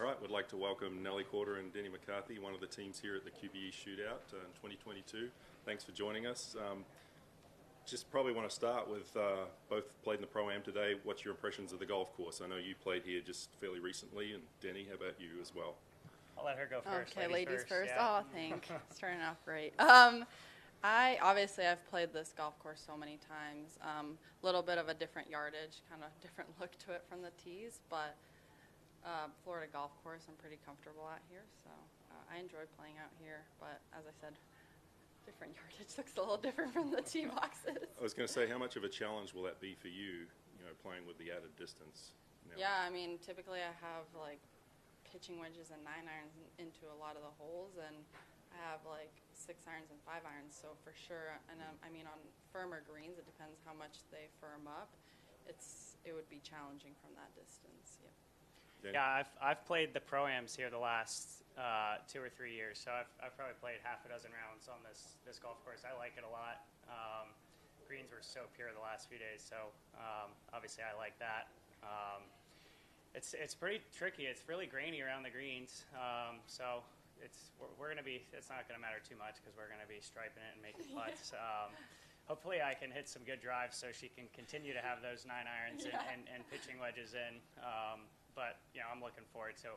All right, we'd like to welcome Nelly Korda and Denny McCarthy, one of the teams here at the QBE Shootout in 2022. Thanks for joining us. Just probably want to start with both played in the Pro-Am today. What's your impressions of the golf course? I know you played here just fairly recently, and Denny, how about you as well? I'll let her go first. Okay, ladies first. Yeah. Oh, thanks. Starting off great. I've played this golf course so many times. Little bit of a different yardage, kind of different look to it from the tees, but Florida golf course I'm pretty comfortable at here, so I enjoy playing out here. But as I said, different yardage looks a little different from the tee boxes. I was going to say, how much of a challenge will that be for you, playing with the added distance now? Yeah, I mean, typically I have like pitching wedges and 9-irons into a lot of the holes, and I have like 6-irons and 5-irons, so for sure. And I mean, on firmer greens, it depends how much they firm up. It would be challenging from that distance. Yeah. Yeah, I've played the Pro-Ams here the last 2 or 3 years, so I've probably played half a dozen rounds on this golf course. I like it a lot. Greens were so pure the last few days, so obviously I like that. It's pretty tricky. It's really grainy around the greens, so it's not going to matter too much because we're going to be striping it and making putts. Hopefully I can hit some good drives so she can continue to have those 9-irons and pitching wedges in. But I'm looking forward to it.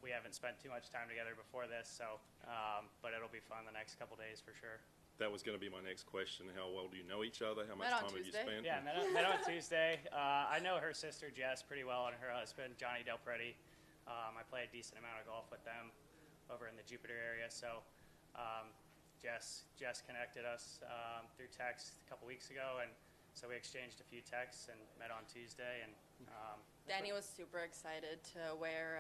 We haven't spent too much time together before this, so but it'll be fun the next couple days for sure. That was going to be my next question. How well do you know each other? How much time have you spent? Yeah, met on Tuesday. I know her sister Jess pretty well, and her husband Johnny Del Preti. I play a decent amount of golf with them over in the Jupiter area. So Jess connected us through text a couple weeks ago, and so we exchanged a few texts and met on Tuesday. And Danny was super excited to wear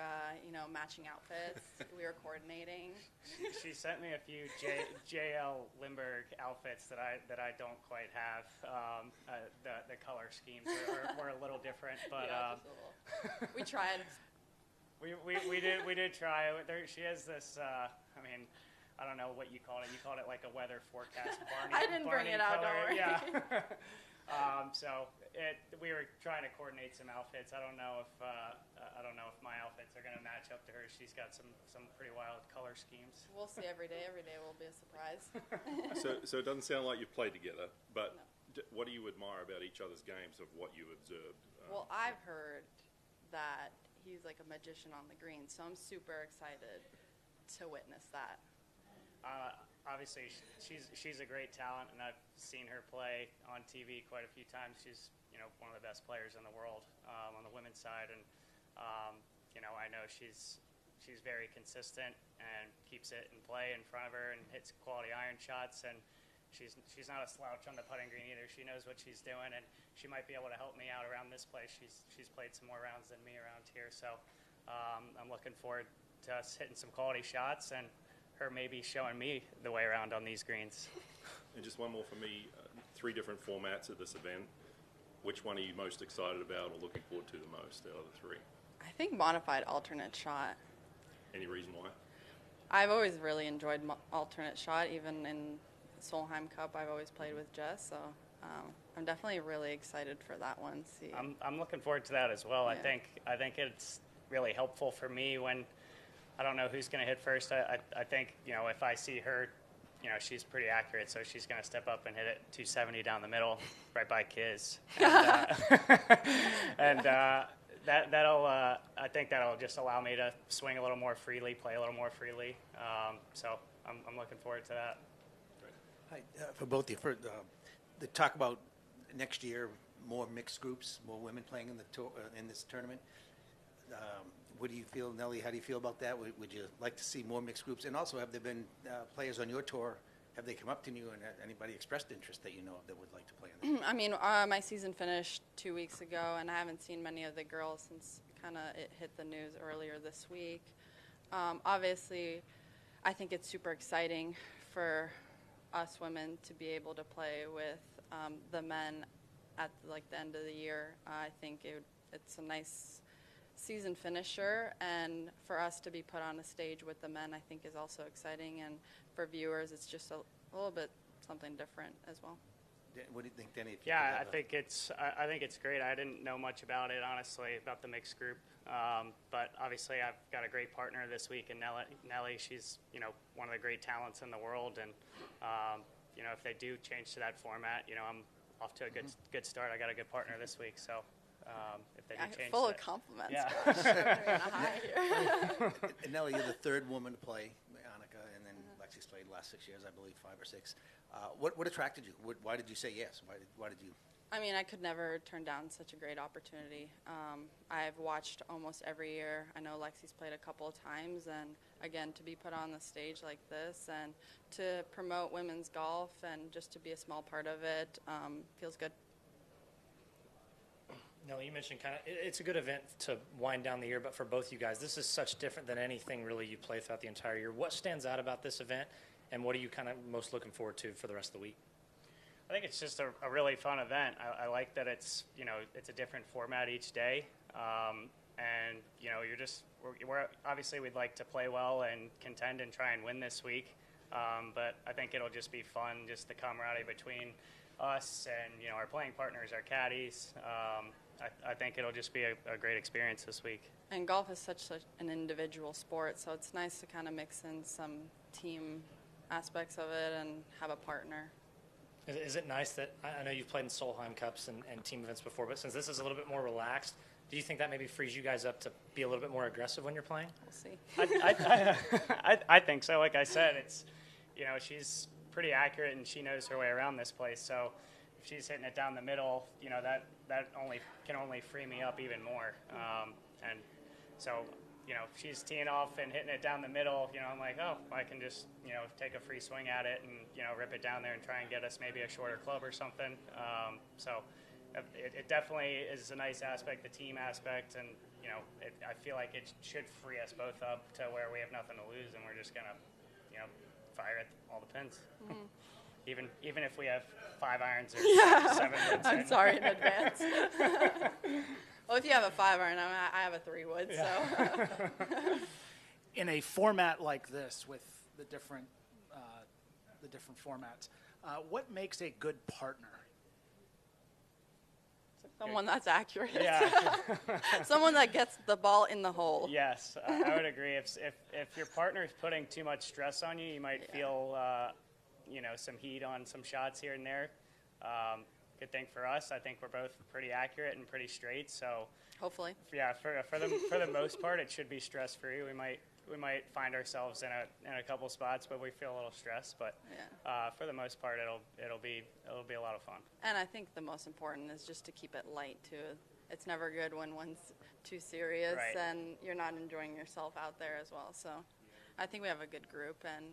matching outfits. We were coordinating. She sent me a few JL Lindbergh outfits that I don't quite have. The color schemes were a little different, but yeah, just a little. We tried. We did try. She has this. I mean, I don't know what you called it. You called it like a weather forecast. I didn't bring it out. Don't worry. Yeah. We were trying to coordinate some outfits. I don't know if my outfits are going to match up to hers. She's got some pretty wild color schemes. We'll see every day. Every day will be a surprise. So it doesn't sound like you've played together, but no. What do you admire about each other's games of what you observed? Well, I've heard that he's like a magician on the green, so I'm super excited to witness that. Obviously, she's a great talent, and I've seen her play on TV quite a few times. She's one of the best players in the world on the women's side, and I know she's very consistent and keeps it in play in front of her and hits quality iron shots. And she's not a slouch on the putting green either. She knows what she's doing, and she might be able to help me out around this place. She's played some more rounds than me around here, so I'm looking forward to us hitting some quality shots and her maybe showing me the way around on these greens. And just one more for me, 3 different formats at this event. Which one are you most excited about or looking forward to the most out of the 3? I think modified alternate shot. Any reason why? I've always really enjoyed alternate shot. Even in Solheim Cup, I've always played with Jess, so I'm definitely really excited for that one. See, I'm looking forward to that as well. Yeah. I think it's really helpful for me when I don't know who's going to hit first. I think, if I see her, she's pretty accurate, so she's going to step up and hit it 270 down the middle, right by Kiz. And, I think that'll just allow me to swing a little more freely, play a little more freely. So I'm looking forward to that. Hi, for both of you, for the talk about next year, more mixed groups, more women playing in this tournament. What do you feel, Nelly? How do you feel about that? Would you like to see more mixed groups? And also, have there been players on your tour? Have they come up to you and anybody expressed interest that you know of that would like to play on that? I mean, my season finished 2 weeks ago, and I haven't seen many of the girls since it hit the news earlier this week. Obviously, I think it's super exciting for us women to be able to play with the men at the end of the year. I think it's a nice season finisher, and for us to be put on a stage with the men, I think is also exciting, and for viewers it's just a little bit something different as well. What do you think, Denny? If you Yeah, could have I think it's great. I didn't know much about it, honestly, about the mixed group. But obviously, I've got a great partner this week in Nelly. She's, one of the great talents in the world. And, if they do change to that format, I'm off to a good start. I got a good partner this week. So if they do change full that, of compliments. Yeah. We're on a high here. And Nelly, you're the third woman to play, Annika, and then Lexi's played the last 6 years, I believe, 5 or 6. What attracted you? Why did you say yes? Why did you? I mean, I could never turn down such a great opportunity. I've watched almost every year. I know Lexi's played a couple of times, and again, to be put on the stage like this and to promote women's golf and just to be a small part of it feels good. Nelly, you mentioned it's a good event to wind down the year, but for both you guys, this is such different than anything really you play throughout the entire year. What stands out about this event, and what are you kind of most looking forward to for the rest of the week? I think it's just a really fun event. I like that it's a different format each day, and we're obviously we'd like to play well and contend and try and win this week, but I think it'll just be fun, just the camaraderie between us and our playing partners, our caddies. I think it'll just be a great experience this week. And golf is such an individual sport, so it's nice to kind of mix in some team aspects of it and have a partner. Is it nice that, I know you've played in Solheim Cups and team events before, but since this is a little bit more relaxed, do you think that maybe frees you guys up to be a little bit more aggressive when you're playing? We'll see. I think so. Like I said, it's, she's pretty accurate and she knows her way around this place. So if she's hitting it down the middle, that can only free me up even more. And so, if she's teeing off and hitting it down the middle, I'm like, oh, I can just, take a free swing at it and, rip it down there and try and get us maybe a shorter club or something. So it definitely is a nice aspect, the team aspect, and, I feel like it should free us both up to where we have nothing to lose and we're just going to, fire at all the pins. Mm-hmm. Even if we have 5 irons or 7 woods. I'm sorry in advance. Well, if you have a 5 iron, I have a 3 wood. Yeah. So. In a format like this, with the different formats, what makes a good partner? Someone that's accurate. Yeah. Someone that gets the ball in the hole. Yes, I would agree. If your partner is putting too much stress on you, you might feel some heat on some shots here and there. Good thing for us, I think we're both pretty accurate and pretty straight. So hopefully, yeah, for the most part, it should be stress free. We might find ourselves in a couple spots, but we feel a little stressed. But for the most part, it'll be a lot of fun. And I think the most important is just to keep it light too. It's never good when one's too serious and you're not enjoying yourself out there as well. So I think we have a good group, and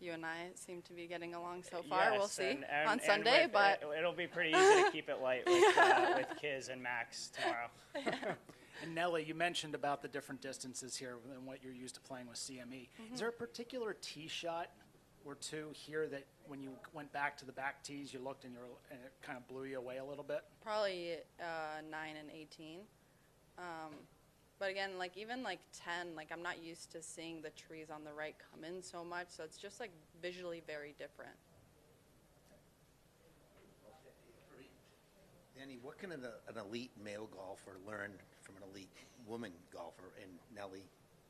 you and I seem to be getting along so far. Yes, we'll see and on Sunday, but it'll be pretty easy to keep it light with Kiz and Max tomorrow. And Nelly, you mentioned about the different distances here and what you're used to playing with CME. Mm-hmm. Is there a particular tee shot or two here that when you went back to the back tees, you looked and it kind of blew you away a little bit? Probably 9 and 18. But again, even 10, I'm not used to seeing the trees on the right come in so much, so it's just visually very different. Danny, what can an elite male golfer learn from an elite woman golfer? And Nelly,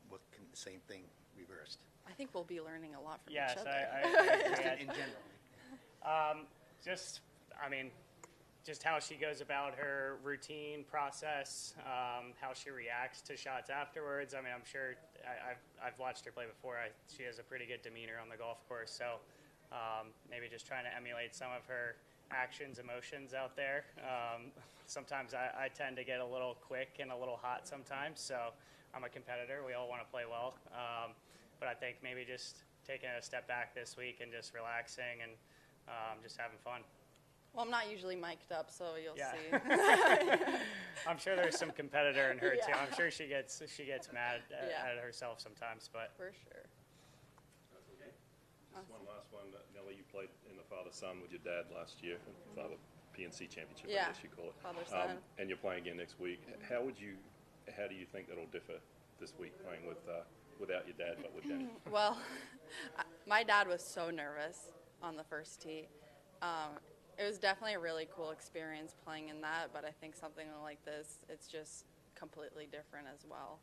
what can the same thing reversed? I think we'll be learning a lot from Yes, each other. I in general. Just how she goes about her routine process, how she reacts to shots afterwards. I'm sure I've watched her play before. She has a pretty good demeanor on the golf course, so maybe just trying to emulate some of her actions, emotions out there. Sometimes I tend to get a little quick and a little hot sometimes, so I'm a competitor. We all want to play well, but I think maybe just taking a step back this week and just relaxing and just having fun. Well, I'm not usually mic'd up, so you'll see. I'm sure there's some competitor in her too. Yeah. I'm sure she gets mad at herself sometimes, but for sure. That's okay. Just one last one. Nelly, you played in the father-son with your dad last year, father PNC championship, I guess you call it. Father-son. And you're playing again next week. How do you think that'll differ this week playing without your dad but with Denny? Well, my dad was so nervous on the first tee. it was definitely a really cool experience playing in that, but I think something like this, it's just completely different as well.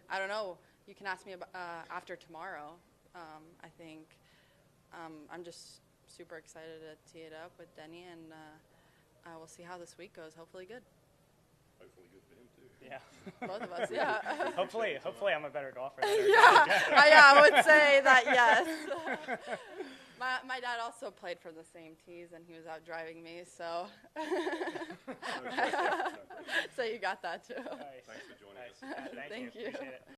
I don't know. You can ask me about, after tomorrow. I think I'm just super excited to tee it up with Denny, and we'll see how this week goes. Hopefully good. Hopefully good for him too. Yeah. Both of us, yeah. hopefully I'm a better golfer. Yeah, I would say that, yes. My dad also played for the same tees, and he was out driving me, so so you got that too. Nice. Thanks for joining us. Nice. Thank you. Thank you. Appreciate it.